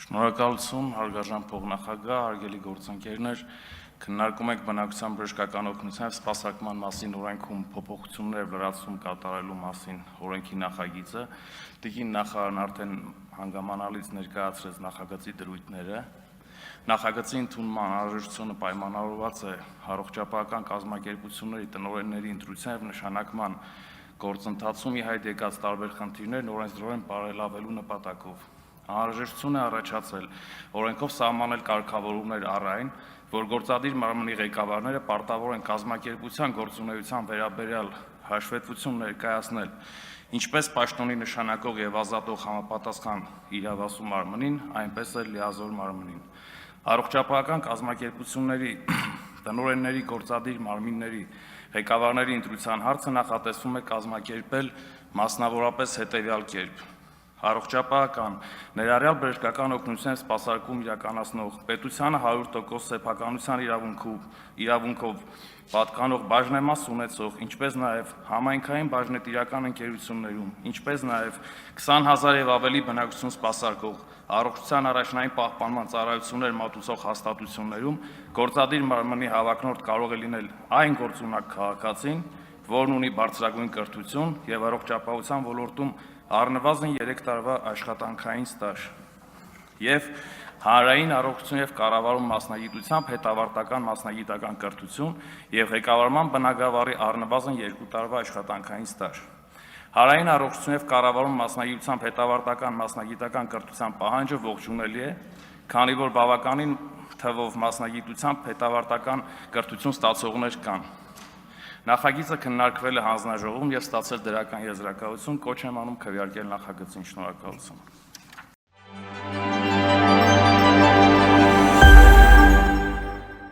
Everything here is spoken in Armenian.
Շնորհակալություն, հարգարժան փոխնախագահ, հարգելի գործընկերներ, քննարկում ենք բնակչության բժշկական օգնության և սպասարկման մասին օրենքում փոփոխություններ և լրացում կատարելու մասին օրենքի նախագիծը։ Տիկին նախարարն արդեն հանգամանալից ներկայացրեց նախագծի դրույթները։ Նախագծի ընդունման անհրաժեշտությունը պայմանավորված է առողջապահական կազմակերպությունների տնօրենների ընտրության և նշանակման գործընթացում ի հայտ եկած տարբեր խնդիրներն օրենսդրորեն բարելավելու նպատակով։ Անհրաժեշտություն է առաջացել օրենքով սահմանել կարգավորումներ առ այն, որ գործադիր մարմնի ղեկավարները պարտավոր են կազմակերպության գործունեության վերաբերյալ հաշվետվություն ներկայացնել ինչպես պաշտոնի նշանակող և ազատող համապատասխան իրավասու մարմնին, այնպես էլ լիազոր մարմնին։ Առողջապահական կազմակերպությունների տնօրենների գործադիր մարմինների ղեկավարների ընտրության հարցը նախատեսվում է կազմակերպել մասնավորապես հետևյալ կերպ. Առողջապահական, ներառյալ բժշկական օգնության սպասարկում իրականացնող, պետությանը 100% սեփականության իրավունքով պատկանող բաժնեմաս ունեցող, ինչպես նաև համայնքային բաժնետիրական ընկերություններում, ինչպես նաև 20,000 և ավելի բնակչություն սպասարկող, առողջության առաջնային պահպանման ծառայություններ մատուցող հաստատություններում գործադիր մարմնի հավակնորդ կարող է լինել այն գործունակ քաղաքացին, որն ունի բարձրագույն կրթություն և առողջապահության ոլորտում առնվազն 3 տարվա աշխատանքային ստաժ և հանրային առողջություն և կառավարում մասնագիտությամբ հետավարտական մասնագիտական կրթություն և ղեկավարման բնագավառի առնվազն 2 տարվա աշխատանքային ստաժ։ Հանրային առողջություն և կառավարում մասնագիտությամբ հետավարտական մասնագիտական կրթության պահանջը ողջունելի է, քանի որ բավականին թվով մասնագիտությամբ հետավարտական կրթություն ստացողներ կան։ Նախագիծը քննարկվել է հանձնաժողովում և ստացել դրական եզրակացություն, կոչ եմ անում քվեարկել նախագծին։ Շնորհակալություն։